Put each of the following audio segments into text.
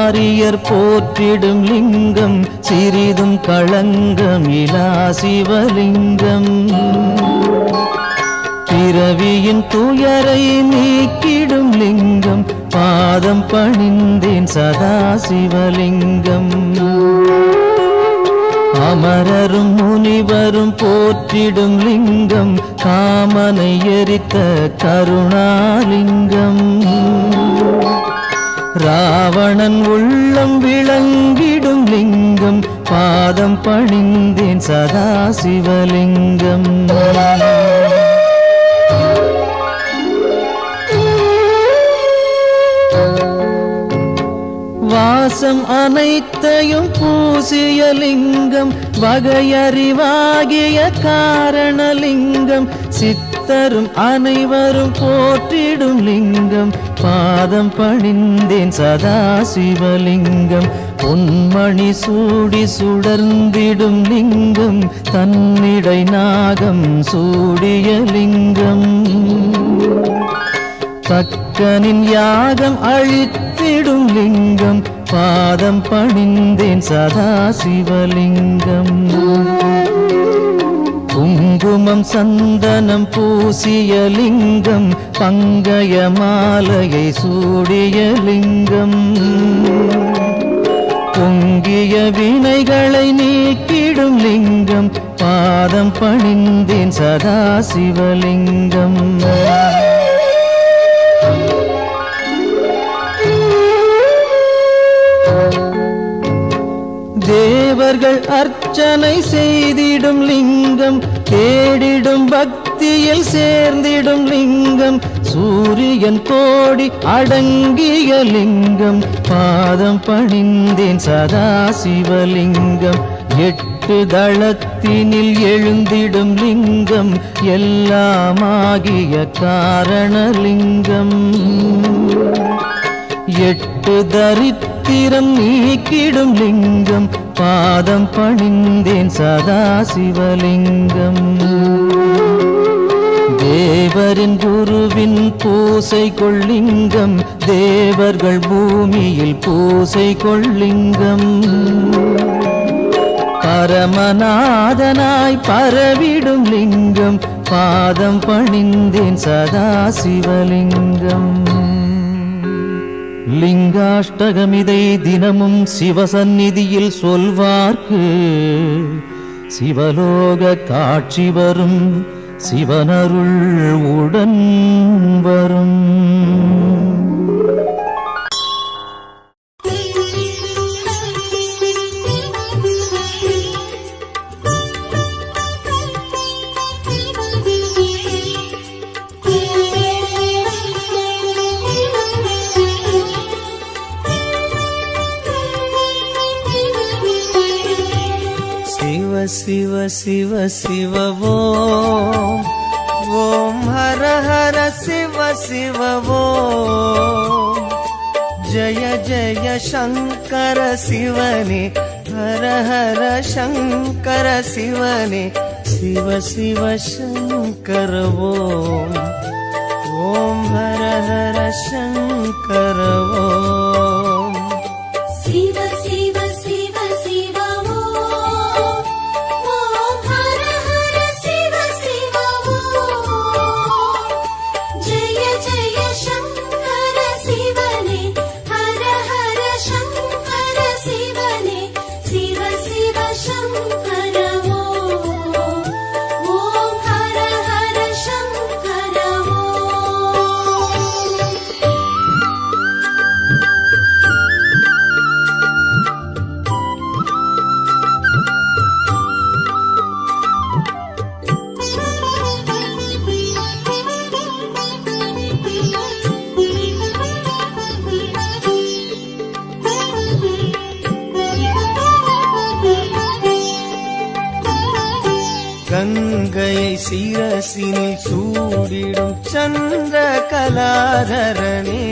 ஆரியர் போற்றிடும் லிங்கம் சிறிதும் களங்கம் இலா சிவலிங்கம். பிறவியின் துயரை நீக்கிடும் லிங்கம் பாதம் பணிந்தேன் சதா சிவலிங்கம். அமரரும் முனிவரும் போற்றிடும் லிங்கம் காமனை எரித்த கருணாலிங்கம். ராவணன் உள்ளம் விளங்கிடும் லிங்கம் பாதம் பணிந்தேன் சதா சிவலிங்கம். வாசம் அனைத்தையும் பூசிய லிங்கம் வகையறிவாகிய காரணலிங்கம். சித்தரும் அனைவரும் போற்றிடும் லிங்கம் பாதம் பணிந்தேன் சதா சிவலிங்கம். பொன்மணி சூடி சுடர்ந்திடும் லிங்கம் தன்னிடை நாகம் சூடிய லிங்கம். தக்கனின் யாகம் அழித்திடும் லிங்கம் பாதம் பணிந்தேன் சதா சிவலிங்கம். குங்குமம் சந்தனம் பூசிய லிங்கம் பங்கய மாலையை சூடிய லிங்கம். பொங்கிய வினைகளை நீக்கிடும் லிங்கம் பாதம் பணிந்தேன் சதா சிவலிங்கம். தேவர்கள் அர்ச்சனை செய்திடும் லிங்கம் தேடிடும் பக்தியில் சேர்ந்திடும் லிங்கம். சூரியன் கோடி அடங்கிய லிங்கம் பாதம் பணிந்தேன் சதா சிவலிங்கம். 8 தளத்தினில் எழுந்திடும் லிங்கம் எல்லாமாகிய காரணலிங்கம். 8 தரித்திரம் நீக்கிடும் லிங்கம் பாதம் பணிந்தேன் சதா சிவலிங்கம். தேவரின் குருவின் பூசை கொள்ளிங்கம் தேவர்கள் பூமியில் பூசை கொள்ளிங்கம். பரமநாதனாய் பரவிடும் லிங்கம் பாதம் பணிந்தேன் சதா சிவலிங்கம். லிங்காஷ்டகமிதை தினமும் சிவசந்நிதியில் சொல்வார்க்கு சிவலோக காட்சி வரும் சிவனருள் உடன் வரும். शिव शिव शिव ओम ओम हर हर शिव शिव ओम. जय जय शंकर शिवने हर हर शंकर शिवने शिव शिव शंकर ओम. ओम हर हर शंकर ओम. शिव शिव शिव शिव ओम हर हर शिव शिव ओम. जय जय शंकर शिवने हर हर शंकर शिवने शिव शिव शंकर ओम. ओम हर हर शंकर ओम. கங்கையை சிரசினில் சூடிடும் சந்திர கலாதரனே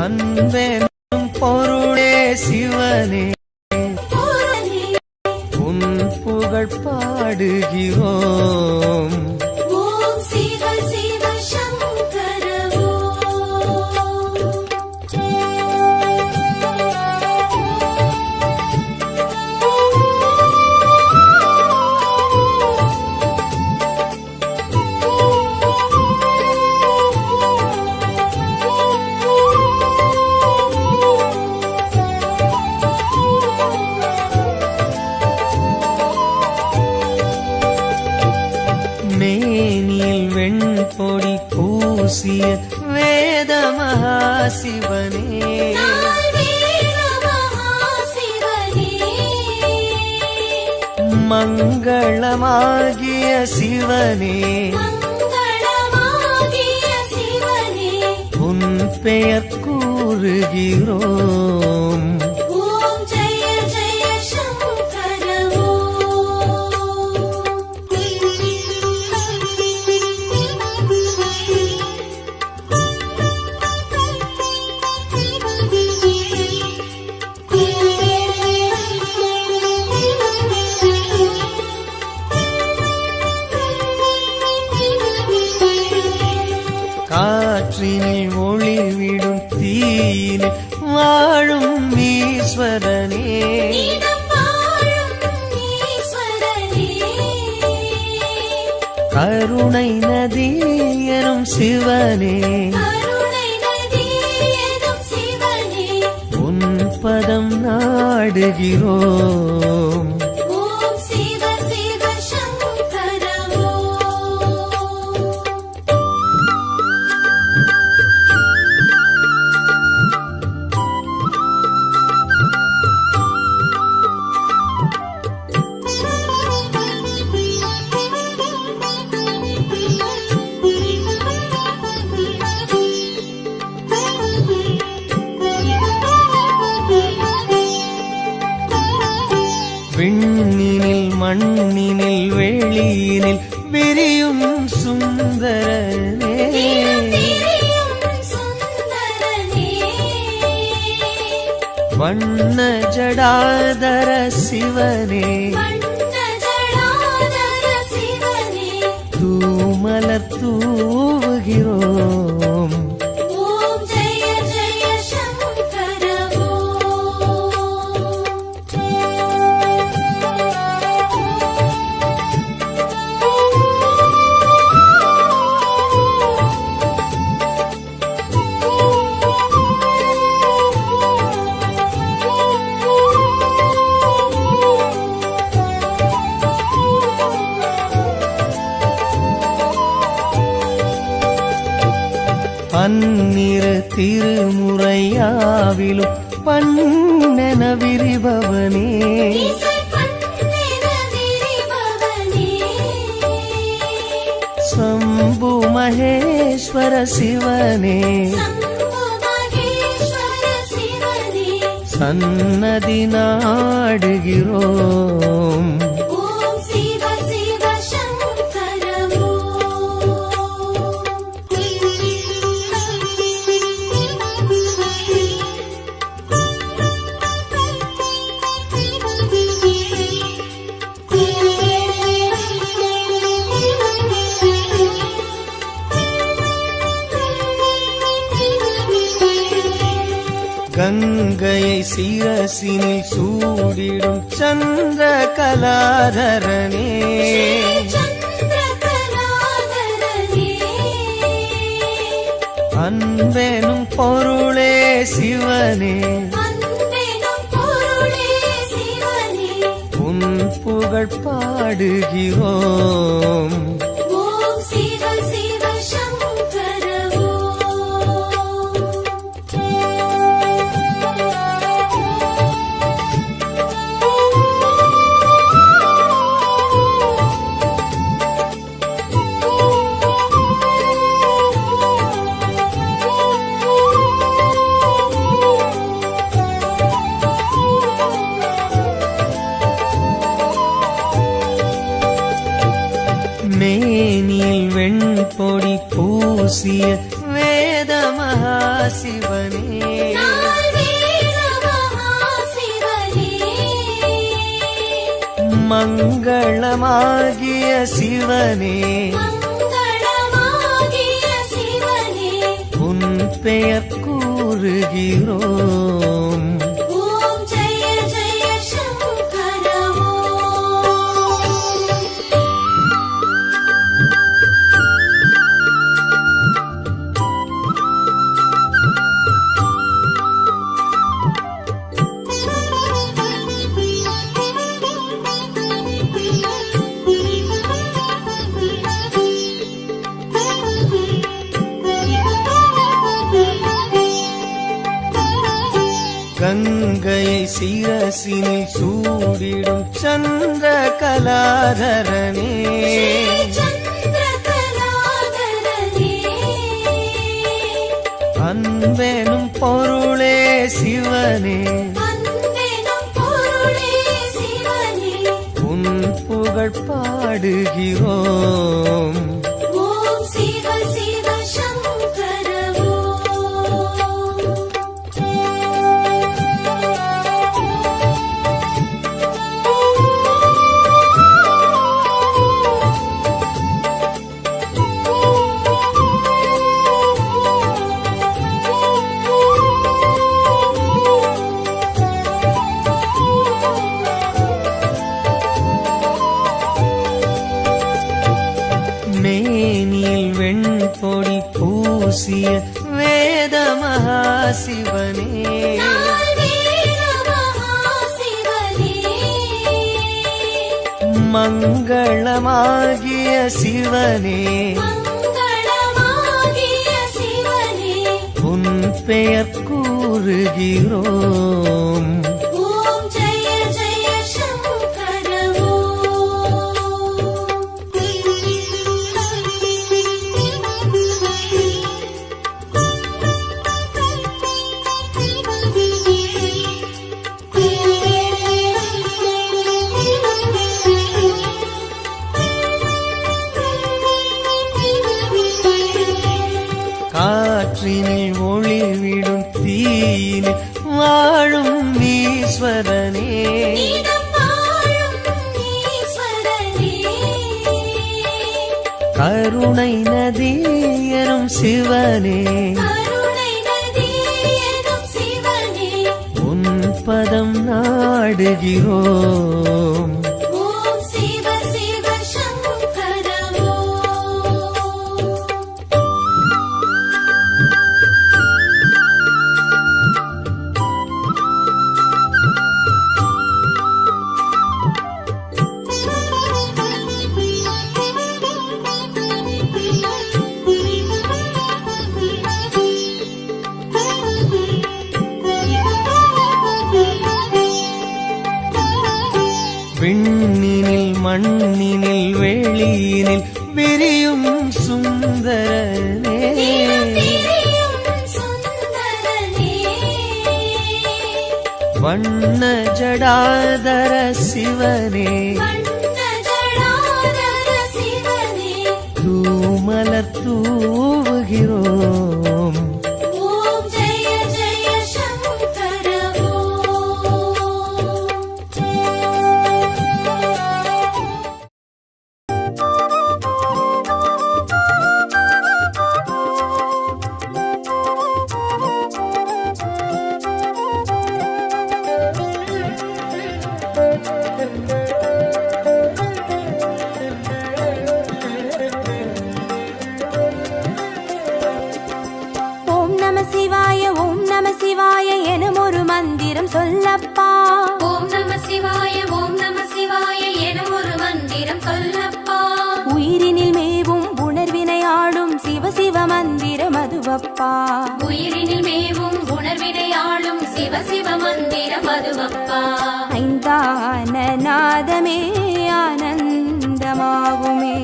அன்பெனும் பொருளே சிவனே உன் புகழ் பாடுகிறோம். ஓம் சிவ வேத மகாசிவனே மங்களமாகிய சிவனே உன் பெயர் கூறுகிறோம். ஓம் ஜெய ஜெய சங்கர காற்றினில் ஒளிவிடும் தீயினில் வாழும் ஈஸ்வரனே கருணை நதி எனும் சிவனே உன் பதம் நாடுகிறோம். ஓம் சிவ சிவ சங்கர விண்ணினில் மண்ணினில் வெளியினில் விரியும் சுந்தரனே வண்ண ஜடாதர சிவனே தூமலர் தூவுகிறோம். ஓம் ஜெய ஜெய சங்கர பன்னிரு திருமுறையாவிலும் பண்ணென விரிபவனே சம்பு மகேஸ்வர சிவனே சன்னதி நாடுகிறோம். ஓம் சிவ சிவ சங்கர கங்கையை சிரசினில் சூடிடும் சந்திர கலாதரனே அன்பெனும் பொருளே சிவனே உன் புகழ் பாடுகிறோம். ஓம் சிவ சிவ சங்கர மேனில் வெண்பொடி பூசிய வேத மகாசிவனே மங்களமாகிய சிவனே உன் பெயர் கூறுகிறோம். ஓம் ஜெய ஜெய சங்கர கங்கையை சிரசினில் சூடிடும் சந்திர கலாதரனே அன்பெனும் பொருளே சிவனே உன் புகழ் பாடுகிறோம் ஓம் சிவ சிவ சங்கர மேனில் வெண்பொடி பூசிய வேத மகாசிவனே மங்களமாகிய சிவனே உன் பெயர் கூறுகிறோம் ஓம் ஜெய ஜெய சங்கர காற்றினில் ஒளிவிடும் தீயினில் வாழும் ஈஸ்வரனே கருணை நதி எனும் சிவனே உன் பதம் நாடுகிறோம் ஓம் சிவ சிவ சங்கர விண்ணினில் மண்ணினில் வெளியினில் விரியும் சுந்தரனே வண்ண ஜடாதர சிவனே தூமலர் தூவுகிறோம் ஓம் ஜெய ஜெய சங்கர ஓம் நம சிவாய எனும் ஒரு மந்திரம் சொல்லப்பா. ஓம் நம சிவாய ஓம் நம சிவாய எனும் ஒரு மந்திரம் சொல்லப்பா. உயிரினில் மேவும் உணர்வினை ஆளும் சிவ சிவ மந்திரம் அதுவப்பா. உயிரினில் மேவும் உணர்வினை ஆளும் சிவ சிவ மந்திரம் அதுவப்பா. ஐந்தான நாதமே ஆனந்தமாகுமே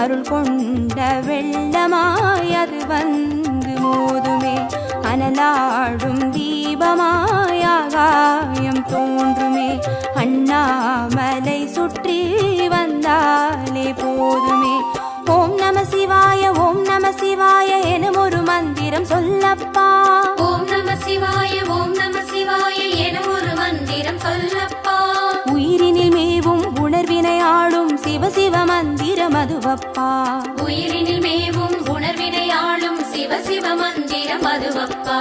அருள் கொண்ட வெள்ளமாய் அது வந்து மோதுமே அனலாடும் தீபமாய் ஆகாயம் தோன்றுமே அண்ணாமலை சுற்றி வந்தாலே போதுமே. ஓம் நம சிவாய எனும் ஒரு மந்திரம் சொல்லப்பா. ஓம் நம சிவாய ஓம் நம சிவாய எனும் ஒரு மந்திரம் சொல்லப்பா. உயிரினில் மேவும் உணர்வினை ஆளும் சிவ சிவ மந்திரம் அதுவப்பா. உயிரினில் மேவும் உணர்வினை ஆளும் சிவ சிவ மந்திரம் அதுவப்பா.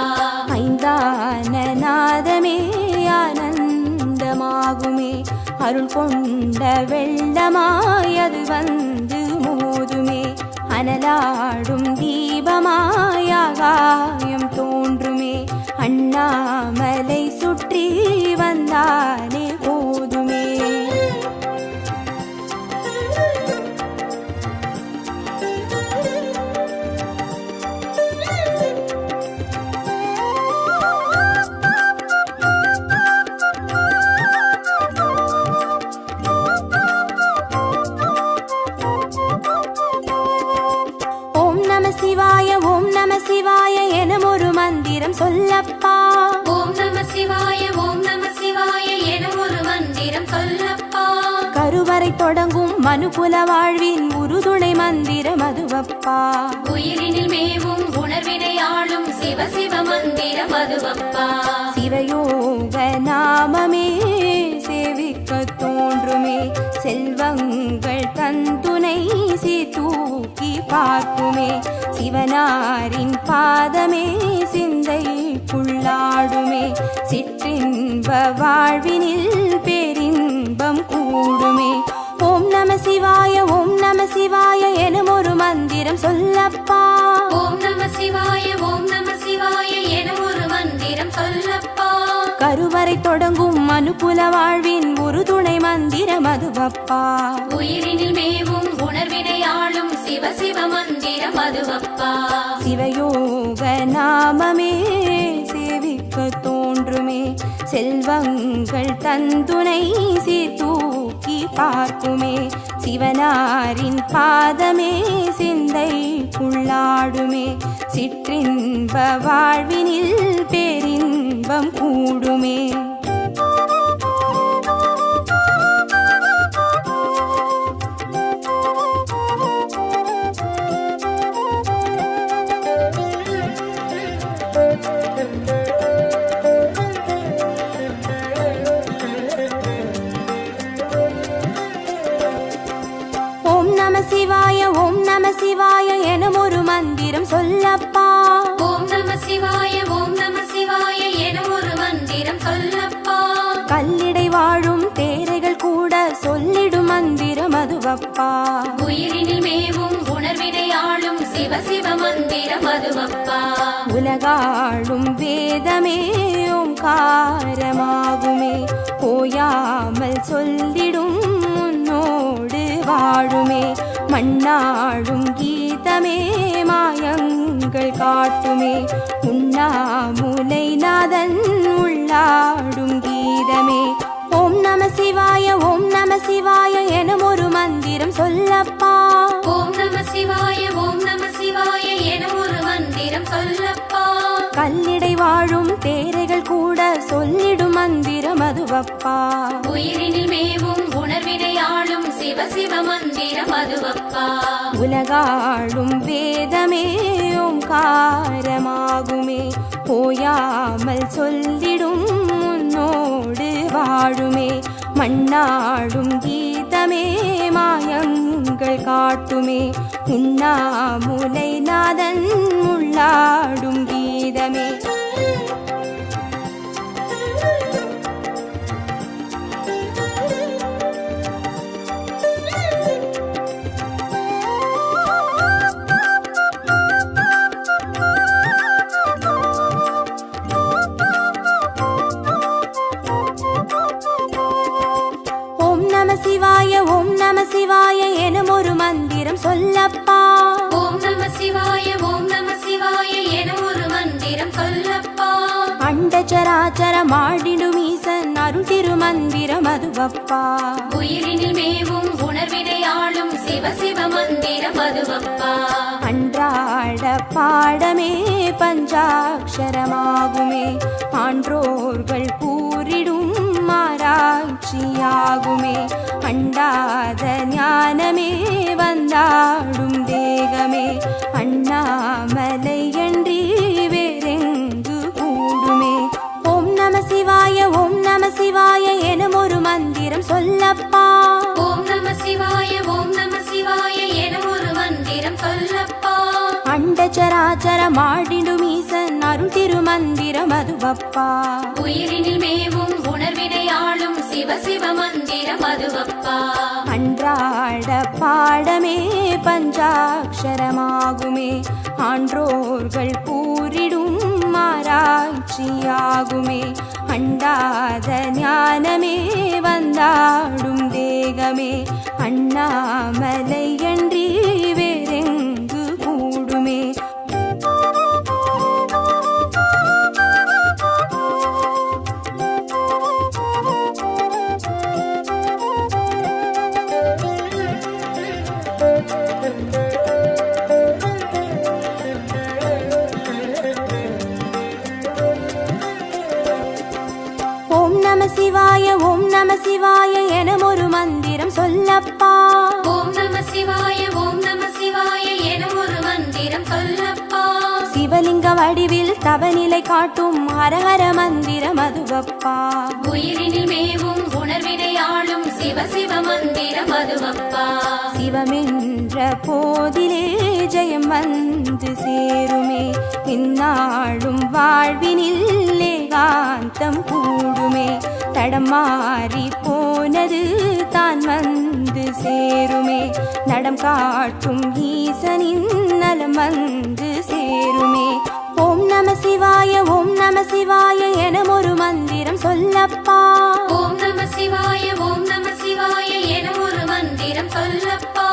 ஐந்தான நாதமே ஆனந்தமாகுமே அருள் கொண்ட வெள்ளமாய் அது வந்து மோதுமே அனலாடும் தீபமாய் ஆகாயம் தோன்றுமே அண்ணாமலை சுற்றி வந்தாலே போதுமே. மனுகுல வாழ்வின் உறுதுணை மந்திரம் அதுவப்பா. உயிரினில் மேவும் உணர்வினையாளும் சிவ சிவ மந்திரம் அதுவப்பா. சிவயோக நாமமே சேவிக்க தோன்றுமே, செல்வங்கள் தந்துணை தூக்கி பார்க்குமே, சிவனாரின் பாதமே சிந்தைக்குள்ளாடுமே, சிற்றின்ப வாழ்வினில் பேரின்பம் கூடுமே. ஓம் நம சிவாய ஓம் நம சிவாய எனும் ஒரு மந்திரம் சொல்லப்பா. ஓம் நம சிவாய ஓம் நம சிவாய எனும் ஒரு மந்திரம் சொல்லப்பா. கருவறை தொடங்கும் மனுகுல வாழ்வின் ஒரு துணை மந்திரம் அதுவப்பா. உயிரினில் மேவும் உணர்வினையாளும் சிவ சிவ மந்திரம் அதுவப்பா. சிவயோக நாமமே சேவிக்க தோன்றுமே, செல்வங்கள் தந்துணை தூக்கி பார்க்குமே, சிவனாரின் பாதமே சிந்தைக்குள்ளாடுமே, சிற்றின்ப வாழ்வினில் பேரின்பம் கூடுமே. ஓம் நம சிவாய ஓம் நம சிவாய எனும் ஒரு மந்திரம் சொல்லப்பா. ஓம் நம சிவாய ஓம் நம சிவாய எனும் ஒரு மந்திரம் சொல்லப்பா. கல்லிடை வாழும் தேரைகள் கூட சொல்லிடும் மந்திரம் அதுவப்பா. உயிரினில் மேவும் உணர்வினையாளும் சிவ சிவ மந்திரம் அதுவப்பா. உலகாளும் வேதமே ஓங்காரமாகுமே, ஓயாமல் சொல்லிடும் முன்னோடு வாழுமே, மண்ணாடும் கீதமே மாயங்கள் காட்டுமே, உண்ணாமுலை நாதன் உள்ளாடும் கீதமே. ஓம் நம சிவாய ஓம் நம சிவாய எனும் ஒரு மந்திரம் சொல்லப்பா. ஓம் நம சிவாய ஓம் நம சிவாய எனும் ஒரு மந்திரம் சொல்லப்பா. கல்லிடை வாழும் தேரைகள் கூட சொல்லிடும் மந்திரம் அதுவப்பா. உயிரினில் மேவும் உணர்வினையாளும் சிவ சிவ மந்திரம் அதுவப்பா. உலகாளும் வேதமே ஓங்காரமாகுமே, ஓயாமல் சொல்லிடும் முன்னோடு வாழுமே, மண்ணாடும் கீதமே மாயங்கள் காட்டுமே, உண்ணாமுலை நாதன் உள்ளாடும் கீதமே. சிவாய ஓம் நம சிவாய எனும் ஒரு மந்திரம் சொல்லப்பா. ஓம் நம சிவாய ஓம் நம சிவாய எனும் ஒரு மந்திரம் சொல்லப்பா. அண்டச்சராச்சர மாடிடும் ஈசன் அருள் திருமந்திரம் அதுவப்பா. உயிரினில் மேவும் உணர்வினையாளும் சிவ சிவ மந்திரம் அதுவப்பா. அன்றாட பாடமே பஞ்சாட்சரமாகுமே, ஆன்றோர்கள் கூறிடும் ஆராய்ச்சியாகுமே, அண்டாத ஞானமே வந்தாடும் தேகமே, அண்ணாமலை என்றி வேறெங்கு கூடுமே. ஓம் நம சிவாய ஓம் நம சிவாய எனும் ஒரு மந்திரம் சொல்லப்பா. ஓம் நம சிவாய ஓம் நம சிவாய எனும் ஒரு மந்திரம் சொல்லப்பா. அண்டச்சராச்சர மாடிடும் ஈசன் அருள் திருமந்திரம் அதுவப்பா. உயிரினில் மேவும் உணர்வினையாளும் சிவ சிவ மந்திரம் அதுவப்பா. அன்றாட பாடமே பஞ்சாட்சரமாகுமே, ஆன்றோர்கள் கூறிடும் ஆராய்ச்சியாகுமே, அண்டாத ஞானமே வந்தாடும் தேகமே, அண்ணாமலை என்றி வேறெங்கு கூடுமே. ஓம் நம சிவாய ஓம் நம சிவாய எனும் ஒரு மந்திரம் சொல்லப்பா. சிவாய ஓம் நம சிவாய என ஒரு மந்திரம் சொல்லப்பா. சிவலிங்க வடிவில் தவநிலை காட்டும் ஹரஹர மந்திரம் அதுவப்பா. உயிரினில் மேவும் உணர்வினை ஆளும் சிவ சிவ மந்திரம் அதுவப்பா. சிவமென்ற போதிலே ஜெயம் வந்து சேருமே, இந்நாளும் வாழ்வினில் ஏகாந்தம் கூடுமே. தடம் மாறி போனது தான் வந்து சேருமே, நடம் காட்டும் ஈசனின் நலம் வந்து சேருமே. ஓம் நம சிவாய ஓம் நம சிவாய என ஒரு மந்திரம் சொல்லப்பா. ஓம் நம சிவாய ஓம் நம சிவாய என ஒரு மந்திரம் சொல்லப்பா.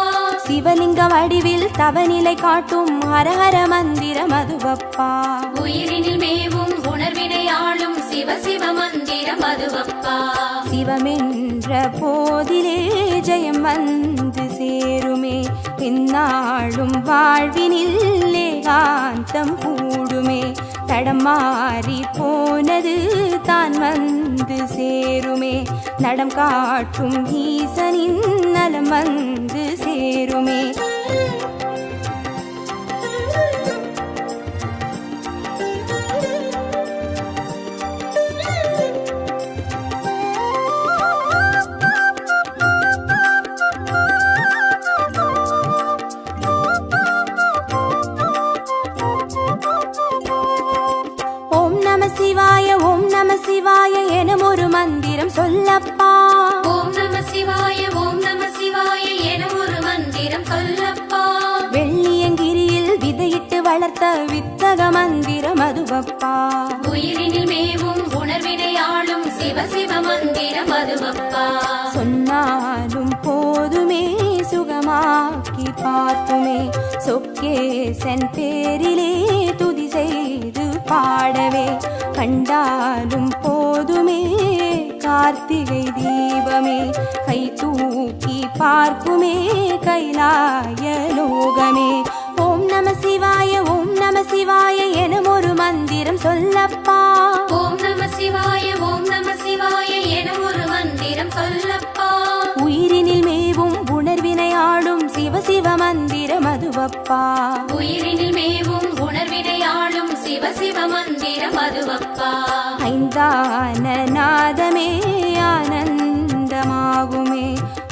சிவலிங்க வடிவில் தவநிலை காட்டும் ஹரஹர மந்திரம் அதுவப்பா. உயிரினில் மேவும் உணர்வினை ஆளும் சிவ சிவ மந்திரம் அதுவப்பா. சிவமென்ற போதிலே ஜெயம் வந்து சேருமே, இந்நாளும் வாழ்வினில் ஏகாந்தம் கூடுமே. தடம் மாறி போனது தான் வந்து சேருமே, நடம் காட்டும் ஈசனின் நலம் வந்து சேருமே. சிவாய ஓம் நம சிவாய என ஒரு மந்திரம் சொல்லப்பா. ஓம் நம சிவாய ஓம் நம சிவாய என ஒரு மந்திரம் சொல்லப்பா. வெள்ளியங்கிரியில் விதையிட்டு வளர்த்த வித்தக மந்திரம் அதுவப்பா. உயிரினில் மேவும் உணர்வினை ஆளும் சிவ சிவ மந்திரம் அதுவப்பா. சொன்னாலும் போதுமே சுகமாக்கி பார்க்குமே, சொக்கேசன் பேரிலே துதி செய்து பாடவே. கண்டாலும் போதுமே கார்த்திகை தீபமே, கை தூக்கி பார்க்குமே கைலாய லோகமே. ஓம் நம சிவாய ஓம் நம சிவாய என ஒரு மந்திரம் சொல்லப்பா. ஓம் நம சிவாய ஓம் நம சிவாய என ஒரு மந்திரம் சொல்லப்பா. உயிரினில் மேவும் உணர்வினை ஆளும் சிவ சிவ மந்திரம் அதுவப்பா. உயிரினில் மேவும் உணர்வினை ஆளும் சிவ சிவ மந்திரம் அதுவப்பா. ஐந்தான நாதமே ஆனந்தமாகுமே,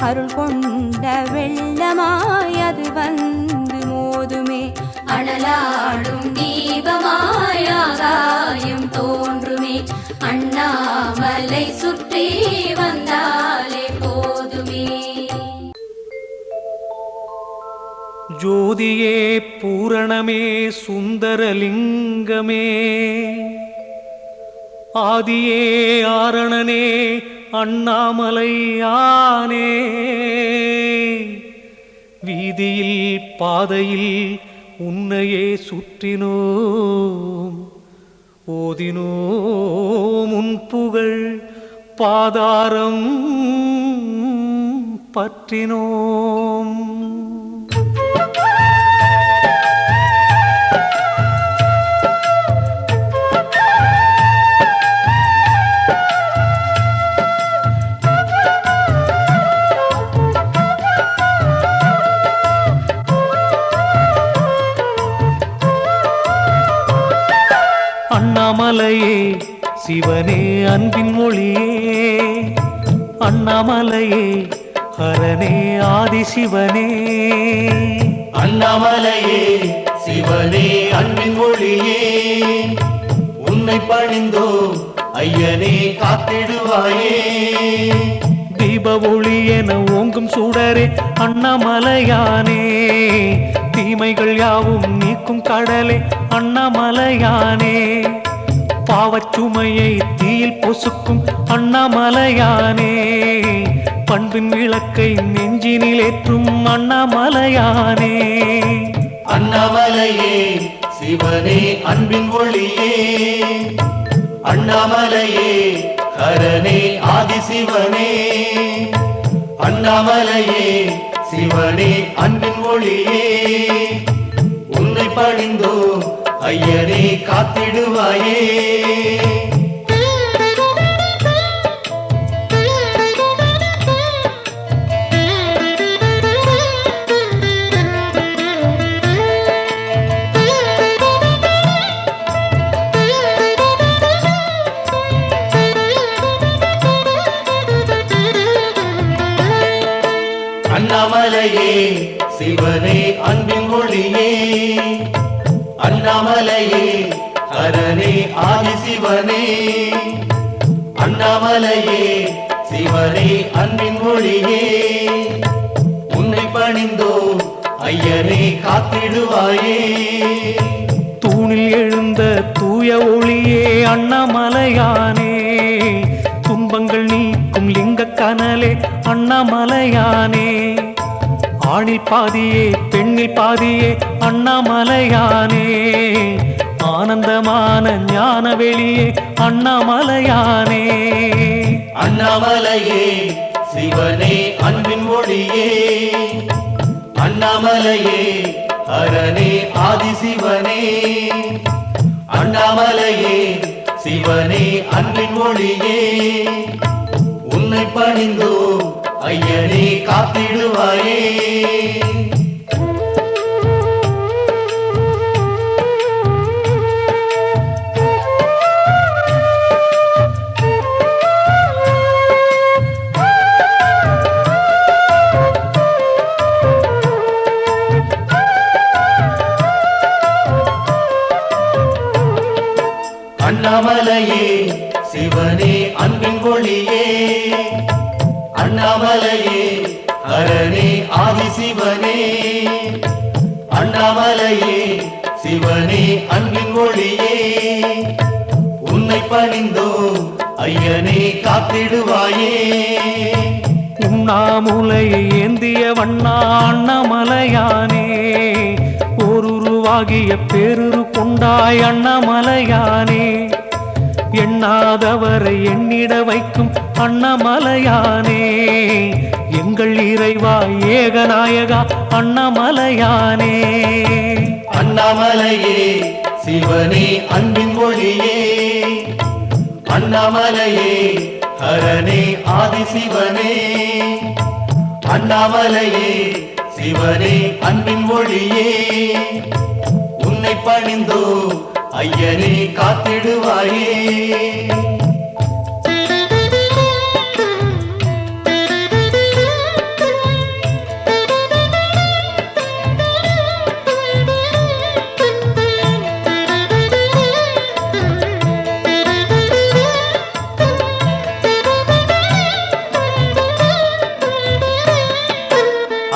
அருள் கொண்ட வெள்ளமாய் அது வந்து மோதுமே. அனலாடும் தீபமாய் ஆகாயம் தோன்றுமே, அண்ணாமலை சுற்றி வந்தாலே போதுமே. ஜோதியே பூரணமே சுந்தரலிங்கமே, ஆதியே ஆரணனே அண்ணாமலையானே. வீதியில் பாதையில் உன்னையே சுற்றினோம், ஓதினோம் உன் புகழ் பாதாரம் பற்றினோம். அண்ணாமலையே சிவனே அன்பின் மொழியே, அண்ணாமலையே ஹரனே ஆதிசிவனே. அண்ணாமலையே சிவனே அன்பின் மொழியே, உன்னை பணிந்தோ ஐயனே காத்திடுவாயே. தீப ஒளி என ஓங்கும் சுடரே அண்ணாமலையானே, தீமைகள் யாவும் நீக்கும் கடலே அண்ணாமலையானே. பாவச்சுமையை தீயில் பொசுக்கும் அண்ணாமலையானே, பண்பின் விளக்கை நெஞ்சினில் ஏற்றும் அண்ணாமலையானே. அண்ணாமலையே சிவனே அன்பின் ஒளியே, அண்ணாமலையே ஹரனே ஆதிசிவனே. அண்ணாமலையே சிவனே அன்பின் ஒளியே, உன்னை பணிந்தோ ஐயனே காத்திடுவாயே. அண்ணாமலையே சிவனே அன்பின் ஒளியே அண்ணாமலையே ஹரனே ஆதி சிவனே அண்ணாமலையே சிவனே அன்பின் ஒளியே உன்னை பணிந்தோ ஐயனே காத்திடுவாயே தூணில் எழுந்த தூய ஒளியே அண்ணாமலையானே துன்பங்கள் நீக்கும் லிங்க கனலே அண்ணாமலையானே ஆணில் பாதியே பெண்ணில் பாதியே அண்ணாமலையானே ஆனந்தமான ஞான வெளியே அண்ணாமலையானே அண்ணாமலையே சிவனே அன்பின் ஒளியே அண்ணாமலையே ஹரனே ஆதி சிவனே அண்ணாமலையே சிவனே அன்பின் ஒளியே உன்னை பணிந்தோ ஐயனே காத்திடுவாயே அண்ணாமலையே சிவனே அன்பின் ஒளியே அண்ணாமலையே ஹரனே ஆதி சிவனே அண்ணாமலையே சிவனே அன்பின் ஒளியே உன்னை பணிந்தோ ஐயனே காத்திடுவாயே உண்ணாமுலையை ஏந்திய வண்ணா அண்ணாமலையானே ஓருருவாகிய பேருரு கொண்டாய் அண்ணாமலையானே எண்ணாதவரை எண்ணிட வைக்கும் அண்ணாமலையானே எங்கள் இறைவா ஏகநாயகா அண்ணாமலையானே அண்ணாமலையே சிவனே அன்பின் ஒளியே அண்ணாமலையே ஹரனே ஆதி சிவனே அண்ணாமலையே சிவனே அன்பின் ஒளியே உன்னை பணிந்தோ ஐயனே காத்திடுவாயே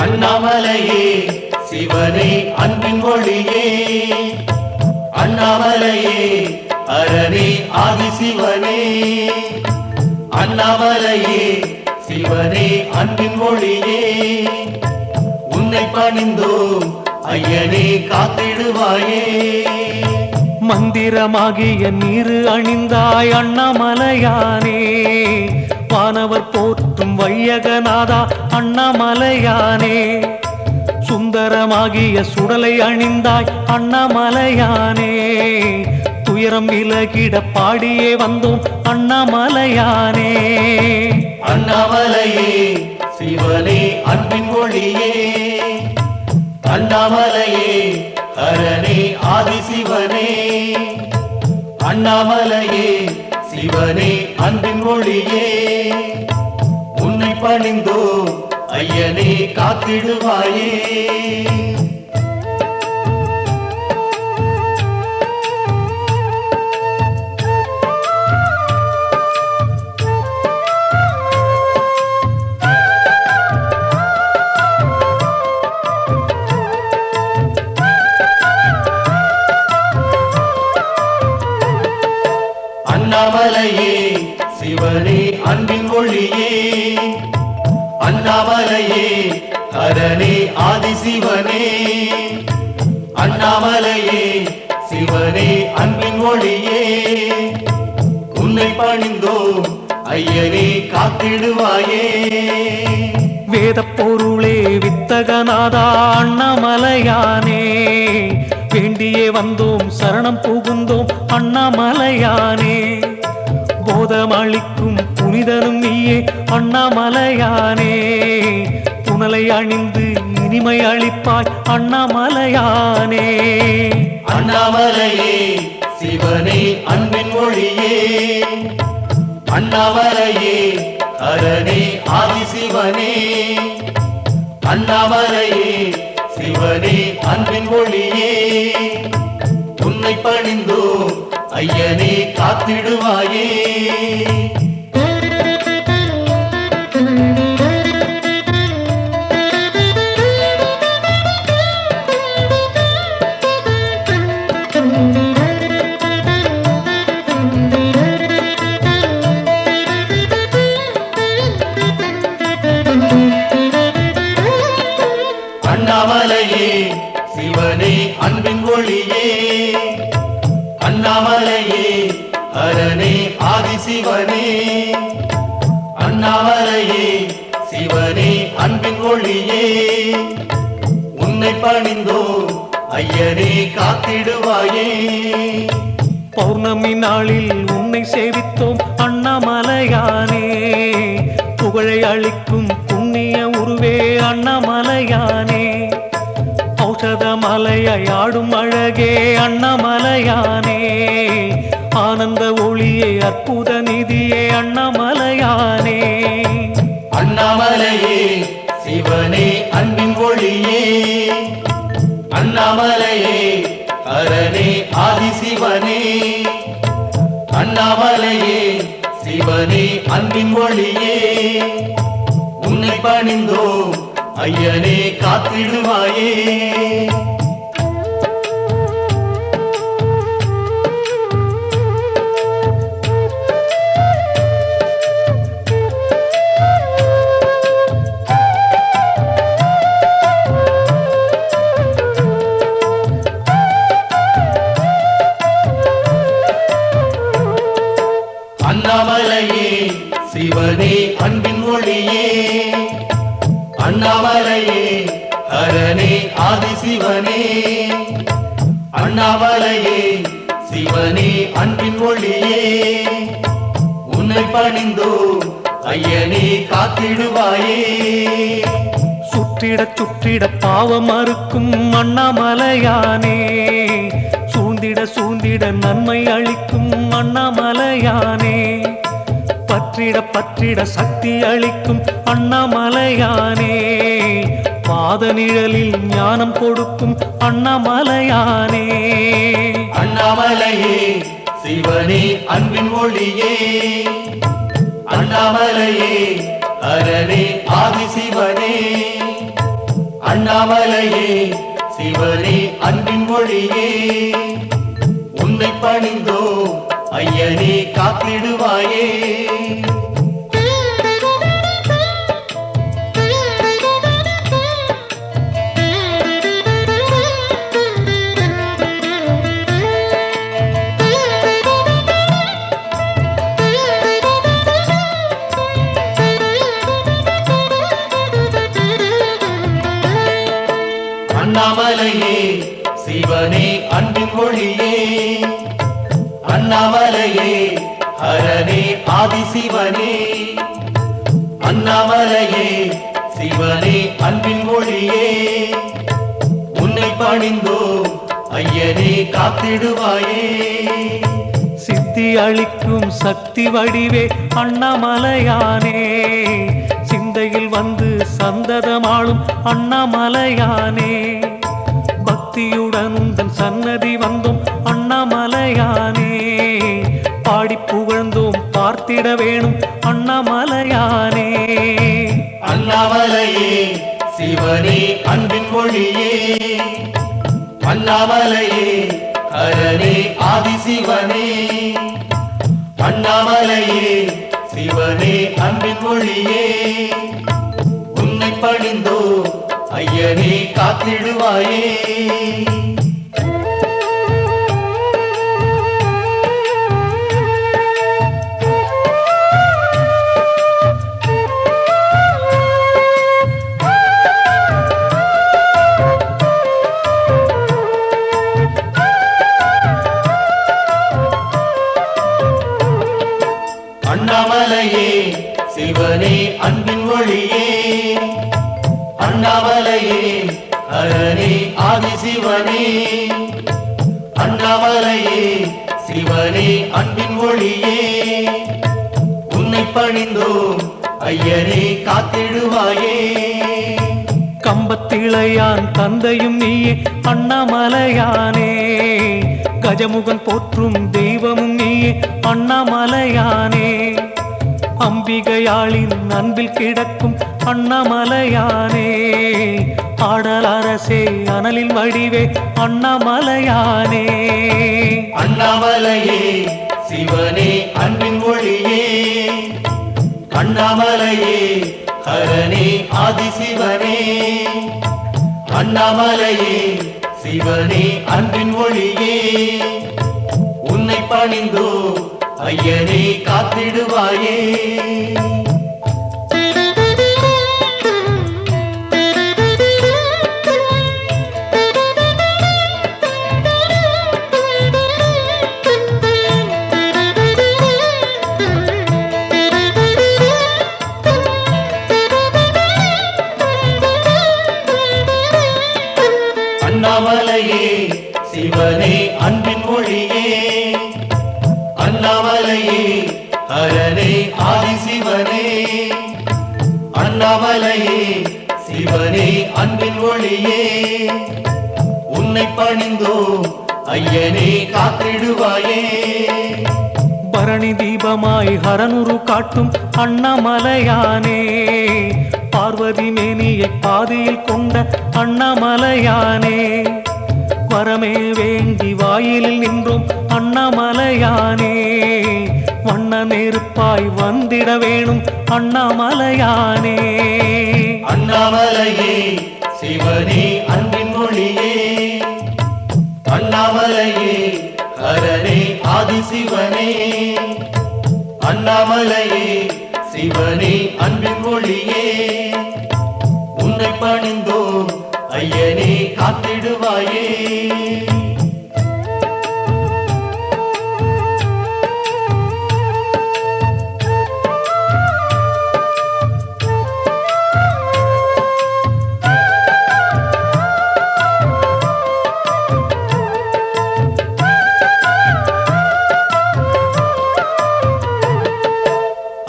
அண்ணாமலையே சிவனே அன்பின் ஒளியே அண்ணாமலையே ஹரனே ஆதி சிவனே அண்ணாமலையே சிவனே அன்பின் ஒளியே உன்னை பணிந்தோ ஐயனே காத்திடுவாயே மந்திரமாகிய நீரு அணிந்தாய் அண்ணாமலையானே வானவர் போற்றும் வையகநாதா அண்ணாமலையானே சுந்தரமாகிய சுடலை அணிந்தாய் அண்ணாமலையானே துயரம் விலகிட பாடியே வந்தோம் அண்ணாமலையானே அண்ணாமலையே சிவனே அன்பின் ஒளியே அண்ணாமலையே ஹரனே ஆதி சிவனே அண்ணாமலையே சிவனே அன்பின் ஒளியே உன்னை பணிந்தோ ஐயனே காத்திடுவாயே அண்ணாமலையே சிவனே அன்பின் ஒளியே அண்ணாமலையே ஹரனே ஆதி சிவனே அண்ணாமலையே சிவனே அன்பின் ஒளியே உன்னை பணிந்தோ ஐயனே காத்திடுவாயே வேத பொருளே வித்தகநாதா அண்ணாமலையானே வேண்டியே வந்தோம் சரணம் புகுந்தோம் அண்ணாமலையானே போதமளிக்கும் புனிதனும் நீயே அண்ணாமலையானே புனலை அணிந்து இனிமை அளிப்பாய் அண்ணாமலையானே அண்ணாமலையே சிவனே அன்பின் ஒளியே அண்ணாமலையே ஹரனே ஆதி சிவனே அண்ணாமலையே சிவனே அன்பின் ஒளியே உன்னை பணிந்தோம் ஐயனே காத்திடுவாயே அண்ணாமலையே சிவனே அன்பின் ஒளியே அண்ணாமலையே ஹரனே ஆதிசிவனே அண்ணாமலையே சிவனே அன்பின் ஒளியே உன்னை பணிந்தோம் ஐயனே காத்திடுவாயே பௌர்ணமி நாளில் உன்னை சேவித்தோம் அண்ணாமலையானே புகழை அளிக்கும் புண்ணிய உருவே அண்ணாமலையானே ஔஷத மலையாடும் அழகே அண்ணாமலையானே ஆனந்த ஒளியே அற்புத நிதியே அண்ணாமலையானே அண்ணாமலையே சிவனே அன்பின் ஒளியே அண்ணாமலையே ஹரனே ஆதிசிவனே அண்ணாமலையே சிவனே அன்பின் ஒளியே உன்னை பணிந்தோம் ஐயனே காத்திடுவாயே அண்ணாமலையே சிவனே அன்பின் ஒளியே அண்ணாமலையே ஹரனே ஆதிசிவனே அண்ணாமலையே சிவனே அன்பின் ஒளியே உன்னை பணிந்தோம் ஐயனே காத்திடுவாயே சுற்றிட சுற்றிட பாவம் அறுக்கும் அண்ணாமலையானே சூழ்ந்திட சூழ்ந்திட நன்மை அளிக்கும் அண்ணாமலையானே பற்றிட பற்றிட சக்தி அளிக்கும் அண்ணாமலையானே பாத நிழலில் ஞானம் கொடுக்கும் அண்ணாமலையானே அண்ணாமலையே சிவனே அன்பின் ஒளியே அண்ணாமலையே ஹரனே ஆதிசிவனே அண்ணாமலையே சிவனே அன்பின் ஒளியே உன்னை பணிந்தோம் ஐயனே காத்திடுவாயே அண்ணாமலையே சிவனே அன்பின் ஒளியே அண்ணாமலையே ஹரனே ஆதிசிவனே அண்ணாமலையே சிவனே அன்பின் ஒளியே உன்னை பணிந்தோம் ஐயனே காத்திடுவாயே சித்தி அளிக்கும் சக்தி வடிவே அண்ணாமலையானே சிந்தையில் வந்து சந்ததமாளும் அண்ணாமலையானே பக்தியுடன் உந்தன் சன்னதி வந்தோம் அண்ணாமலையானே பாடி புகழ்ந்தோம் பார்த்திட வேணும் அண்ணாமலையானே அண்ணாமலையே சிவனே அன்பின் ஒளியே அண்ணாமலையே ஹரனே ஆதிசிவனே அண்ணாமலையே சிவனே அன்பின் ஒளியே உன்னை பணிந்தோம் ஐயனே காத்திடுவாயே அண்ணாமலையே சிவனே அன்பின் ஒளியே அண்ணாமலையே ஹரனே ஆதிசிவனே அண்ணாமலையே சிவனே அன்பின் ஒளியே உன்னை பணிந்தோம் ஐயனே காத்திடுவாயே கம்பத்திளையான் தந்தையும் நீயே அண்ணாமலையானே கஜமுகன் போற்றும் தெய்வமும் நீயே அண்ணாமலையானே அம்பிகையாளின் அன்பில் கிடக்கும் அண்ணாமலையானே ஆடல் அரசே அனலின் வடிவே அண்ணாமலையானே அண்ணாமலையே சிவனே அன்பின் ஒளியே அண்ணாமலையே ஹரனே ஆதிசிவனே அண்ணாமலையே சிவனே அன்பின் ஒளியே உன்னை பணிந்தோ ஐயனே காத்திடுவாயே அண்ணாமலையே சிவனே அன்பின் ஒளியே அண்ணாமலையே ஹரனே ஆதிசிவனே அண்ணாமலையே சிவனே அன்பின் ஒளியே உன்னை பணிந்தோ ஐயனே காத்திடுவாயே பரணி தீபமாய் ஹரனுரு காட்டும் அண்ணாமலையானே பார்வதி மேனியை பாதியில் கொண்ட அண்ணாமலையானே வரமே வேண்டி வாயிலில் நின்றோம் அண்ணாமலையானே வண்ண நெருப்பாய் வந்திட வேணும் அண்ணாமலையானே அண்ணாமலையே சிவனே அன்பின் ஒளியே அண்ணாமலையே ஹரனே ஆதிசிவனே அண்ணாமலையே சிவனே அன்பின் ஒளியே உன்னை பணிந்தோ ஐயனே காத்திடுவாயே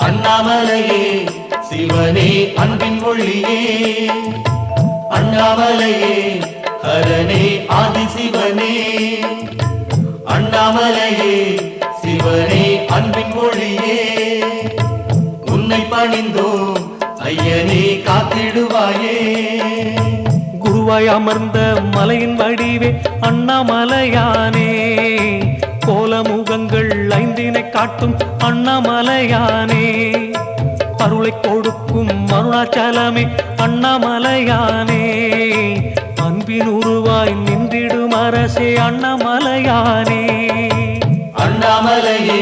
அண்ணாமலையே சிவனே அன்பின் ஒளியே அண்ணாமலையே ஹரனே ஆதிசிவனே அண்ணாமலையே சிவனே அன்பின் ஒளியே உன்னை பணிந்தோ ஐயனே காத்திடுவாயே குருவாய் அமர்ந்த மலையின் வடிவே அண்ணாமலையானே கோலமுகங்கள் ஐந்தினை காட்டும் அண்ணாமலையானே அருளை கொடுக்கும் அருணாச்சலமே அண்ணாமலையானே அன்பின் உருவாய் நின்றிடும் அரசே அண்ணாமலையானே அண்ணாமலையே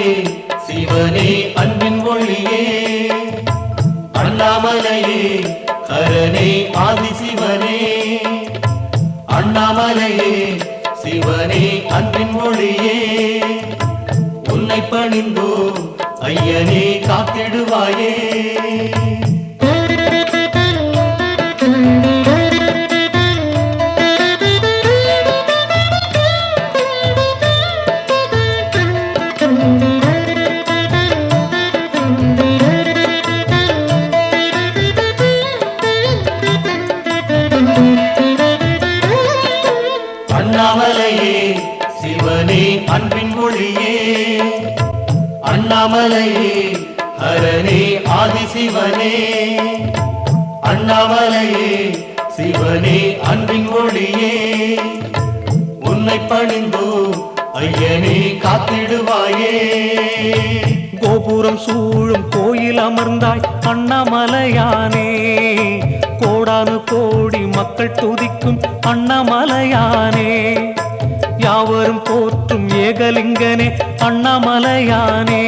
சிவனே அன்பின் ஒளியே அண்ணாமலையே ஹரனே ஆதிசிவனே அண்ணாமலையே சிவனே அன்பின் ஒளியே உன்னை பணிந்தோ ஐயனே காத்திடுவாயே அண்ணாமலையே சிவனே அன்பின் ஒளியே அண்ணாமலையே ஹரனே ஆதிசிவனே அண்ணாமலையே சிவனே அன்பின் ஒளியே உன்னை பணிந்தோ ஐயனே காத்திடுவாயே கோபுரம் சூழும் கோயில் அமர்ந்தாய் அண்ணாமலையானே கோடானு கோடி மக்கள் துதிக்கும் அண்ணாமலையானே யாவரும் போற்றும் ஏகலிங்கனே அண்ணாமலையானே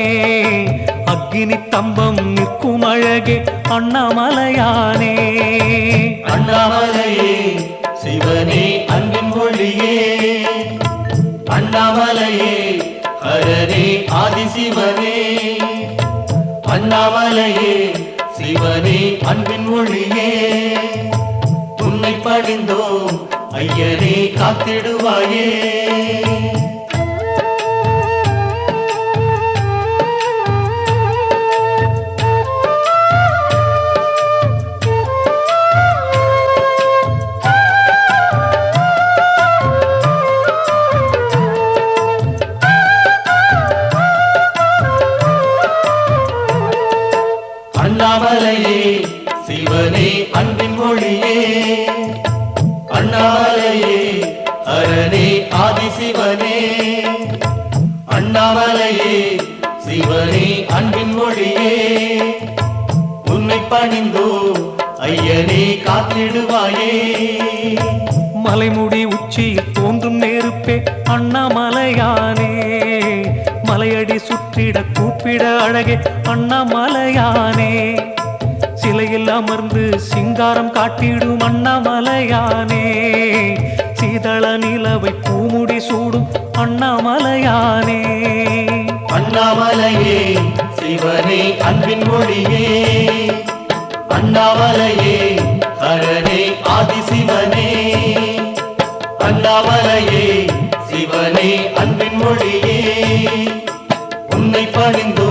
அக்கினி தம்பம் நிற்கும் அழகே அண்ணாமலையானே அண்ணாமலையே சிவனே அன்பின் ஒளியே அண்ணாமலையே ஹரனே ஆதிசிவனே அண்ணாமலையே சிவனே அன்பின் ஒளியே உன்னை பணிந்தோ ஐயனே காத்திடுவாயே அண்ணாமலையே சிவனே அன்பின் மொழியே அண்ணாமலையே ஹரனே ஆதிசிவனே அண்ணாமலையே சிவனே அன்பின் மொழியே உன்னை பணிந்தோ ஐயனே காத்திடுவாயே மலைமுடி உச்சியில் தோன்றும் நெருப்பே அண்ணாமலையானே மலையடி சுற்றிட கூப்பிட அழகே அண்ணாமலையானே சிலையில் அமர்ந்து சிங்காரம் காட்டிடும் அண்ணாமலையானே சீதள நிலவை பூமுடி சூடும் அண்ணாமலையானே அண்ணாமலையே சிவனே அன்பின் மொழியே அண்ணாமலையே ஹரனே ஆதிசிவனே அண்ணாமலையே சிவனே அன்பின் மொழியே உன்னை பணிந்தோ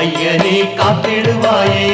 ஐயனே காத்திடுவாயே